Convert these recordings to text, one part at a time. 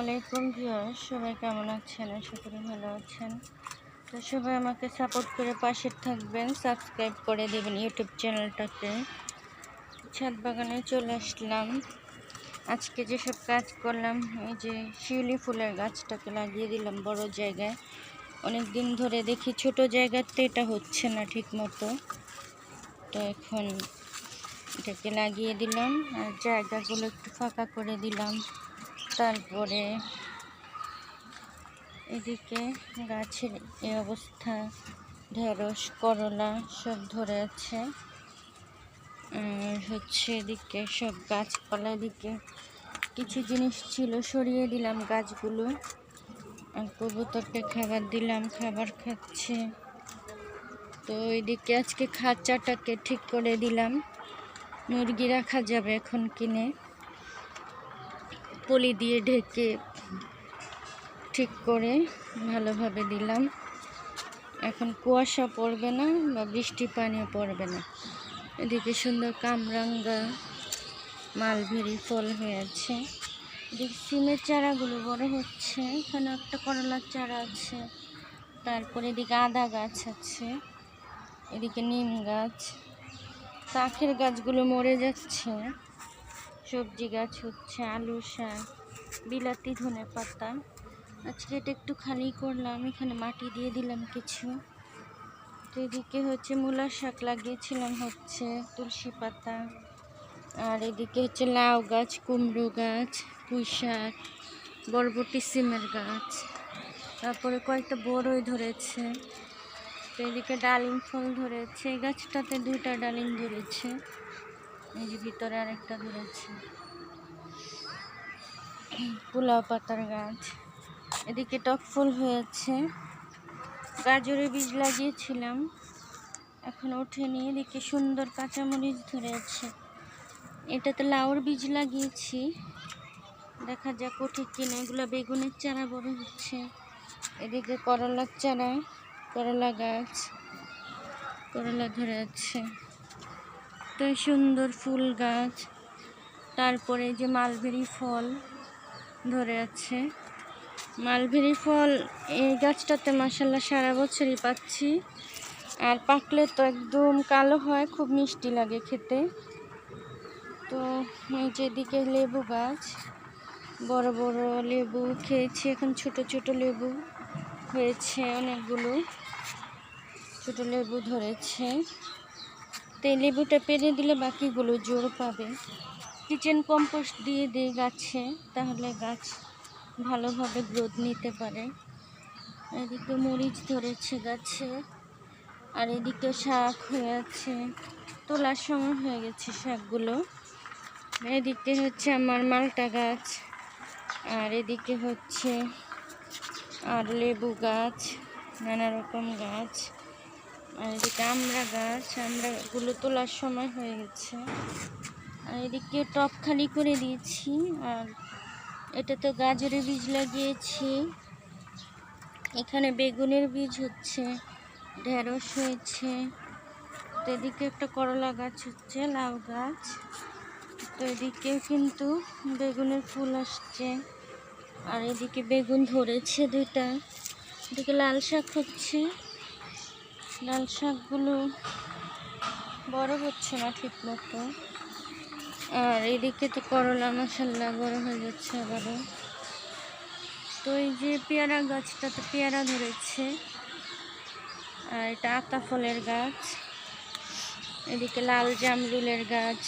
আলাইকুম ভিউয়ার্স, সবাই কেমন আছেন? আশা করি ভালো আছেন। তো সবাই আমাকে সাপোর্ট করে পাশে থাকবেন, সাবস্ক্রাইব করে দেবেন ইউটিউব চ্যানেলটাকে। ছাদ বাগানে চলে আসলাম। আজকে যেসব কাজ করলাম, এই যে শিউলি ফুলের গাছটাকে লাগিয়ে দিলাম বড় জায়গায়। অনেক দিন ধরে দেখি ছোট জায়গাতে এটা হচ্ছে না ঠিক মতো, তো এখন এটাকে লাগিয়ে দিলাম আর জায়গাগুলো একটু ফাঁকা করে দিলাম। তারপরে এদিকে গাছের এই অবস্থা, ঢেঁড়স করলা সব ধরে আছে। আর এদিকে সব গাছপালা, এদিকে কিছু জিনিস ছিল সরিয়ে দিলাম গাছগুলো। আর কবুতরকে খাবার দিলাম, খাবার খাচ্ছে। তো এদিকে আজকে খাঁচাটাকে ঠিক করে দিলাম, মুরগি রাখা যাবে এখন কিনে, পলি দিয়ে ঢেকে ঠিক করে ভালোভাবে দিলাম। এখন কুয়াশা পড়বে না বা বৃষ্টি পানিও পড়বে না। এদিকে সুন্দর কামরাঙ্গা মালভেরি ফল হয়ে আছে। এদিকে সিমের চারাগুলো বড় হচ্ছে। এখানে একটা করলার চারা আছে। তারপরে এদিকে আদা গাছ আছে, এদিকে নিম গাছ। আখের গাছগুলো মরে যাচ্ছে। সবজি গাছ হচ্ছে, আলু শাক, বিলাতি, ধনে পাতা। আজকে এটা একটু খালি করলাম, এখানে মাটি দিয়ে দিলাম কিছু। তো এদিকে মূলা শাক লাগিয়েছিলাম, তুলসী পাতা। আর এদিকে লাউ গাছ, কুমড়ো গাছ, পুঁই শাক, বরবটি, সিমের গাছ। তারপরে কয়েকটা বড়ই ধরেছে। তো এদিকে ডালিম ফল ধরেছে। এই গাছটাতে 2টা ডালিম ধরেছে, এই যে ভিতরে আরেকটা ধরেছে। পোলাও পাতার গাছ। এদিকে টক ফুল হয়েছে। গাজরের বীজ লাগিয়েছিলাম, এখন ওঠেনি। এদিকে সুন্দর কাঁচামরিচ ধরে আছে। এটাতে লাউর বীজ লাগিয়েছি, দেখা যাক ওঠে কিনা। এগুলো বেগুনের চারা বড় হচ্ছে। এদিকে করলার চারা, করলা গাছ, করলা ধরে আছে। তো সুন্দর ফুল গাছ। তারপরে যে মালবেরি ফল ধরে আছে। মালবেরি ফল এই গাছটাতে মাশাআল্লাহ সারা বছরই পাচ্ছি। আর পাকলে তো একদম কালো হয়, খুব মিষ্টি লাগে খেতে। তো এই যেদিকে লেবু গাছ, বড় বড় লেবু খেয়েছি। এখন ছোট ছোট লেবু হয়েছে, অনেকগুলো ছোট লেবু ধরেছে। তো এই লেবুটা পেরে দিলে বাকিগুলো জোর পাবে। কিচেন কম্পোস্ট দিয়ে দিই গাছে, তাহলে গাছ ভালোভাবে গ্রোথ নিতে পারে। এদিকে মরিচ ধরেছে গাছে। আর এদিকে শাক হয়ে আছে, তোলার সময় হয়ে গেছে শাকগুলো। এদিকে আমার মালটা গাছ। আর এদিকে আর লেবু গাছ, নানা রকম গাছ। আর এদিকে আমড়া গাছ, আমড়াগুলো তোলার সময় হয়ে গেছে। আর এদিকে টব খালি করে দিয়েছি। আর এটা তো গাজরের বীজ লাগিয়েছি। এখানে বেগুনের বীজ হচ্ছে, ঢেঁড়স হয়েছে। তো এদিকে একটা করলা গাছ হচ্ছে, লাউ গাছ। তো এদিকে কিন্তু বেগুনের ফুল আসছে। আর এদিকে বেগুন ধরেছে 2টা। এদিকে লাল শাক হচ্ছে, লাল শাকগুলো বড় হচ্ছে না ঠিক মতো। আর এদিকে তো করলা মাশাআল্লাহ বড় হয়ে যাচ্ছে আবারও। তো এই যে পেয়ারা গাছটাতে পেয়ারা ধরেছে। আর এটা আতা ফলের গাছ। এদিকে লাল জামরুলের গাছ,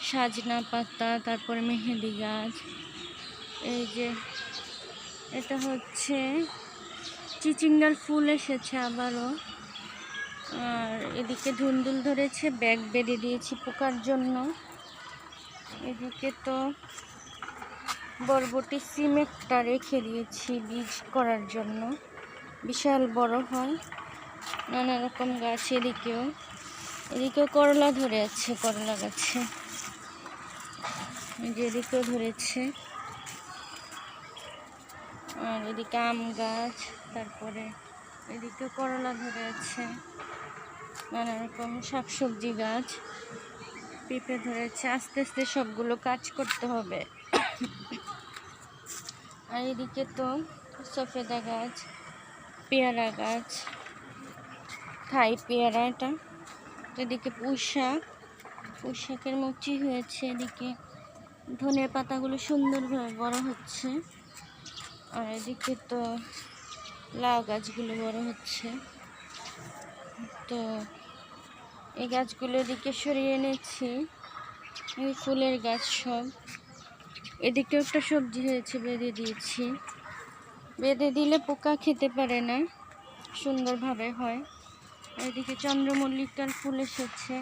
সাজনা পাতা, তারপরে মেহেদি গাছ। এই যে এটা চিচিঙ্গার ফুল এসেছে আবারও। আর এদিকে ধুন্দুল ধরেছে, ব্যাগ বেঁধে দিয়েছি পোকার জন্য। এদিকে তো বরবটি সিমেরটা রেখে দিয়েছি বীজ করার জন্য, বিশাল বড় হয়। নানা রকম গাছ। এদিকেও করলা ধরে আছে, করলা গাছে। এদিকেও ধরেছে। আর এদিকে আম গাছ, তারপরে এদিকে করলা ধরে আছে। নানা রকম শাকসবজি গাছ, পেঁপে ধরেছে। আস্তে আস্তে সবগুলো কাজ করতে হবে। আর এদিকে তো সফেদা গাছ, পেয়ারা গাছ, থাই পেয়ারা এটা। এদিকে পুঁইশাকের মুচি হয়েছে। এদিকে ধনের পাতাগুলো সুন্দরভাবে বড় হচ্ছে। আর এদিকে তো লাউ গাছগুলো বড় হচ্ছে। তো এই গাছগুলো এদিকে সরিয়ে এনেছি। এই ফুলের গাছ সব। এদিকে একটা সবজি হয়েছে, বেঁধে দিয়েছি। বেঁধে দিলে পোকা খেতে পারে না, সুন্দরভাবে হয়। এদিকে চন্দ্রমল্লিকার ফুল এসেছে।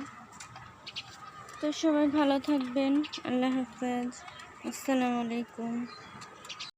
তো সবাই ভালো থাকবেন। আল্লাহ হাফেজ। আসসালামু আলাইকুম।